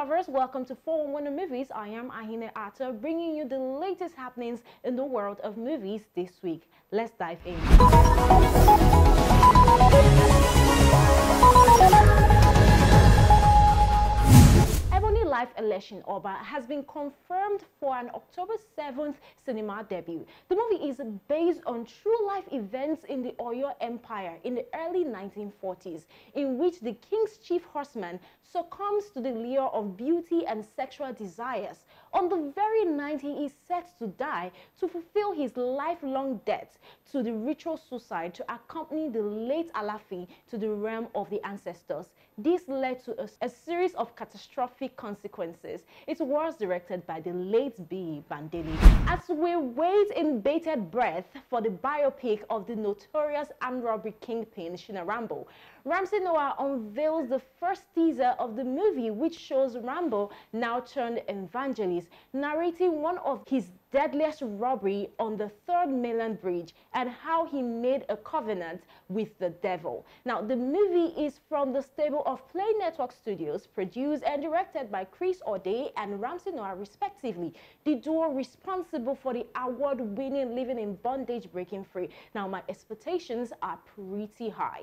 lovers, welcome to 411 Movies. I am Ahine Atta, bringing you the latest happenings in the world of movies this week. Let's dive in. Life Elesin Oba has been confirmed for an October 7th cinema debut. The movie is based on true life events in the Oyo Empire in the early 1940s, in which the king's chief horseman succumbs to the lure of beauty and sexual desires. On the very night he is set to die, to fulfill his lifelong debt to the ritual suicide to accompany the late Alafi to the realm of the ancestors. This led to a series of catastrophic consequences. It was directed by the late B. Bandeli. As we wait in bated breath for the biopic of the notorious armed robbery kingpin Shina Rambo, Ramsey Nouah unveils the first teaser of the movie, which shows Rambo, now turned evangelist, narrating one of his deadliest robbery on the 3rd Mainland Bridge and how he made a covenant with the devil. Now, the movie is from the stable of Play Network Studios, produced and directed by Chris O'Day and Ramsey Nouah respectively, the duo responsible for the award-winning Living in Bondage Breaking Free. Now, my expectations are pretty high.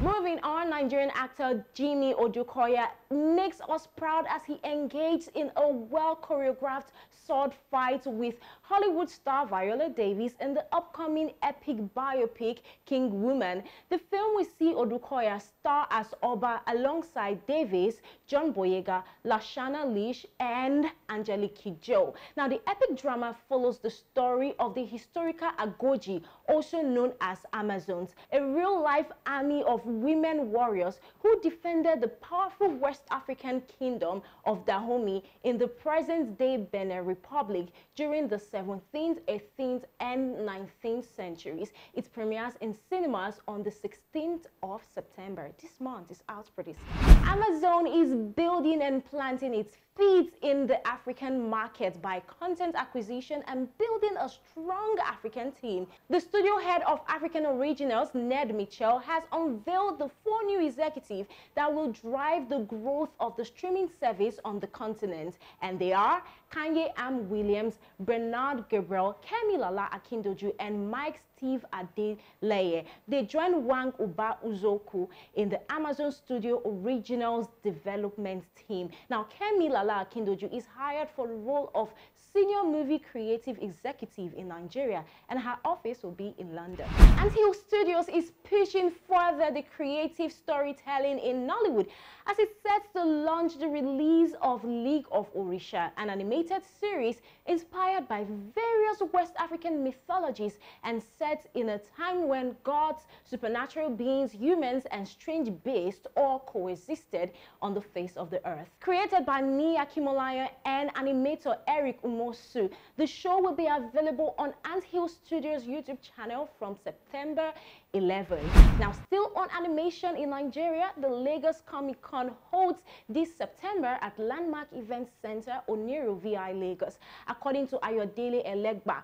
Moving on, Nigerian actor Jimmy Odukoya makes us proud as he engaged in a well-choreographed sword fight with Hollywood star Viola Davis in the upcoming epic biopic King Woman. The film will see Odukoya star as Oba alongside Davis, John Boyega, Lashana Leash, and Angelique Kidjo. Now, the epic drama follows the story of the historical Agoji, also known as Amazons, a real-life army of women warriors who defended the powerful West African kingdom of Dahomey in the present-day Benin Republic during the 17th, 18th, and 19th centuries. It premieres in cinemas on the 16th of September. This month is out pretty soon. Amazon is building and planting its feet in the African market by content acquisition and building a strong African team. The studio head of African Originals, Ned Mitchell, has unveiled the 4 new executives that will drive the growth of the streaming service on the continent, and they are Kanye M. Williams, Bernard Gabriel, Kemi Lala Akindoju, and Mike Steve Adeleye. They joined Wang Uba Uzoku in the Amazon Studio Originals development team. Now, Kemi Lala Akindoju is hired for the role of Senior Movie Creative Executive in Nigeria, and her office will be in London. Anthill Studios is pushing further the creative storytelling in Nollywood as it sets to launch the release of League of Orishas, an animated series inspired by various West African mythologies and set in a time when gods, supernatural beings, humans, and strange beasts all coexisted on the face of the earth. Created by Nia Kimolayo and animator Eric Umosu, the show will be available on Anthill Studios YouTube channel from September 11. Now, still on animation in Nigeria, the Lagos Comic Con holds this September at Landmark Event Center, Oniru VI Lagos. According to Ayodele Elegba,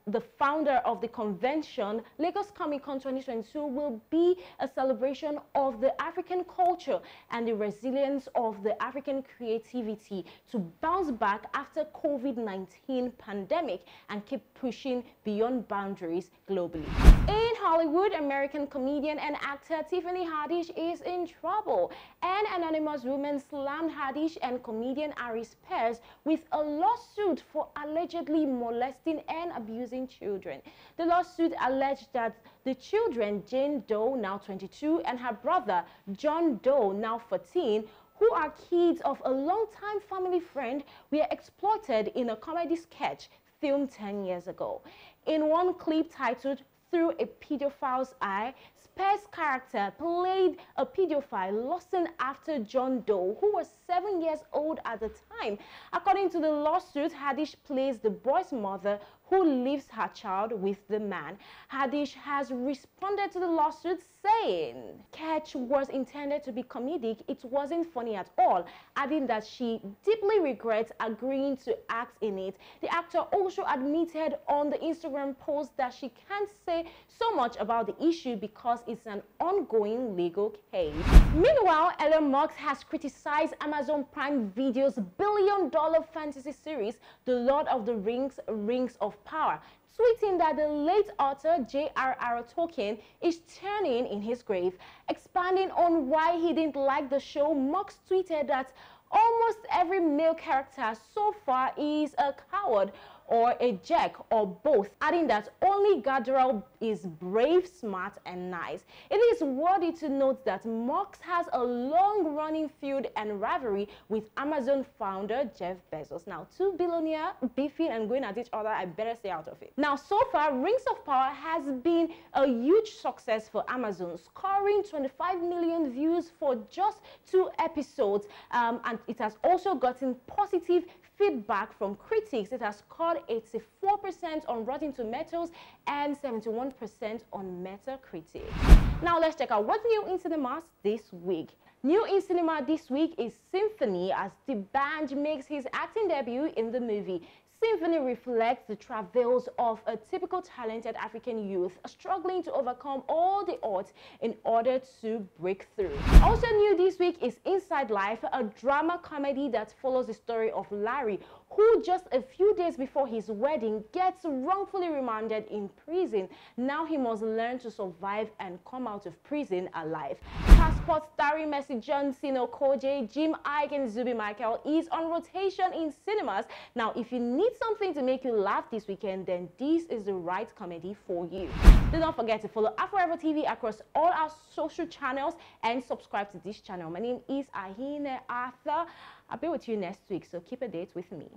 the founder of the convention, Lagos Comic Con 2022 will be a celebration of the African culture and the resilience of the African creativity to bounce back after COVID-19 pandemic and keep pushing beyond boundaries globally. In Hollywood, American comedian and actor Tiffany Haddish is in trouble. An anonymous woman slammed Haddish and comedian Aries with a lawsuit for allegedly molesting and abusing children. The lawsuit alleged that the children, Jane Doe, now 22, and her brother, John Doe, now 14, who are kids of a longtime family friend, were exploited in a comedy sketch filmed 10 years ago. In one clip titled Through a Pedophile's Eye, Spears' character played a pedophile lusting after John Doe, who was 7 years old at the time. According to the lawsuit, Haddish plays the boy's mother, who leaves her child with the man. Haddish has responded to the lawsuit saying, "Catch was intended to be comedic, it wasn't funny at all," adding that she deeply regrets agreeing to act in it. The actor also admitted on the Instagram post that she can't say so much about the issue because it's an ongoing legal case. Meanwhile, Elon Musk has criticized Amazon Prime Video's billion-dollar fantasy series, The Lord of the Rings, Rings of Power, tweeting that the late author J.R.R. Tolkien is turning in his grave. Expanding on why he didn't like the show, Musk tweeted that almost every male character so far is a coward or a jerk or both, adding that only Gadriel is brave, smart, and nice. It is worthy to note that Musk has a long-running feud and rivalry with Amazon founder Jeff Bezos. Now, two billionaires beefing and going at each other, I better stay out of it. Now, so far, Rings of Power has been a huge success for Amazon, scoring 25 million views for just 2 episodes, and it has also gotten positive feedback from critics. It has scored 84% on Rotten Tomatoes and 71% on Metacritic. Now let's check out what's new in cinemas this week. New in cinema this week is Symphony, as dbanj makes his acting debut in the movie. Symphony reflects the travails of a typical talented African youth struggling to overcome all the odds in order to break through. Also new this week is Inside Life, a drama comedy that follows the story of Larry, who just a few days before his wedding gets wrongfully remanded in prison. Now he must learn to survive and come out of prison alive. Passport starring Mercy Johnson, Okoje, Jim Ike, and Zubi Michael is on rotation in cinemas. Now, if you need something to make you laugh this weekend, then this is the right comedy for you. Do not forget to follow AFOREVO TV across all our social channels and subscribe to this channel. My name is Ahine Arthur. I'll be with you next week, so keep a date with me.